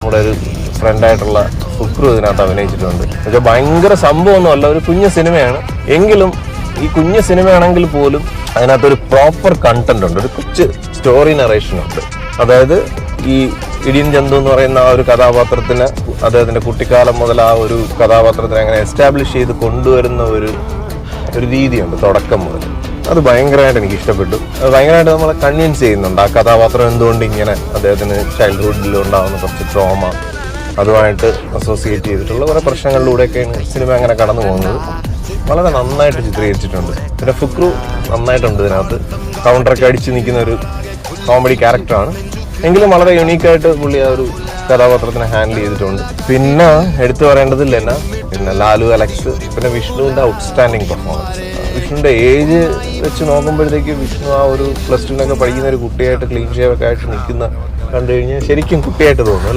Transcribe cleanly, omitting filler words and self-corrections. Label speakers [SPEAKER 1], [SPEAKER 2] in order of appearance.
[SPEAKER 1] നമ്മുടെ ഒരു ഫ്രണ്ടായിട്ടുള്ള ഫുക്രു ഇതിനകത്ത് അഭിനയിച്ചിട്ടുണ്ട്. പക്ഷെ ഭയങ്കര സംഭവമൊന്നുമല്ല, ഒരു കുഞ്ഞു സിനിമയാണ്. എങ്കിലും ഈ കുഞ്ഞു സിനിമയാണെങ്കിൽ പോലും അതിനകത്തൊരു പ്രോപ്പർ കണ്ടന്റ് ഉണ്ട്, ഒരു കൊച്ചു സ്റ്റോറി നറേഷൻ ഉണ്ട്. അതായത് ഈ ഇടിയൻ ചന്തു എന്ന് പറയുന്ന ആ ഒരു കഥാപാത്രത്തിന് അദ്ദേഹത്തിന്റെ കുട്ടിക്കാലം മുതൽ ആ ഒരു കഥാപാത്രത്തിനെ അങ്ങനെ എസ്റ്റാബ്ലിഷ് ചെയ്ത് കൊണ്ടുവരുന്ന ഒരു രീതിയുണ്ട് തുടക്കം മുതൽ. അത് ഭയങ്കരമായിട്ട് എനിക്ക് ഇഷ്ടപ്പെട്ടു. അത് ഭയങ്കരമായിട്ട് നമ്മളെ കൺവിൻസ് ചെയ്യുന്നുണ്ട്. ആ കഥാപാത്രം എന്തുകൊണ്ട് ഇങ്ങനെ അദ്ദേഹത്തിന് ചൈൽഡ്ഹുഡിൽ ഉണ്ടാകുന്ന കുറച്ച് ട്രോമ അതുമായിട്ട് അസോസിയേറ്റ് ചെയ്തിട്ടുള്ള കുറേ പ്രശ്നങ്ങളിലൂടെയൊക്കെയാണ് സിനിമ അങ്ങനെ കടന്നു പോകുന്നത്. വളരെ നന്നായിട്ട് ചിത്രീകരിച്ചിട്ടുണ്ട്. പിന്നെ ഫുക്രു നന്നായിട്ടുണ്ട് ഇതിനകത്ത്. കൗണ്ടറൊക്കെ അടിച്ച് നിൽക്കുന്ന ഒരു കോമഡി ക്യാരക്ടറാണ്. എങ്കിലും വളരെ യുണീക്കായിട്ട് പുള്ളി ആ ഒരു കഥാപാത്രത്തിനെ ഹാൻഡിൽ ചെയ്തിട്ടുണ്ട്. പിന്നെ എടുത്തു പറയേണ്ടത് ലെന, പിന്നെ ലാലു അലക്സ്, പിന്നെ വിഷ്ണുവിൻ്റെ ഔട്ട്സ്റ്റാൻഡിങ് പെർഫോമൻസ്. വിഷ്ണുവിൻ്റെ ഏജ് വെച്ച് നോക്കുമ്പോഴത്തേക്ക് വിഷ്ണു ആ ഒരു +2 പഠിക്കുന്ന ഒരു കുട്ടിയായിട്ട് ക്ലീൻ ഷേവ് ഒക്കെ ആയിട്ട് നിൽക്കുന്ന കണ്ടു കഴിഞ്ഞാൽ ശരിക്കും കുട്ടിയായിട്ട് തോന്നും അല്ലേ.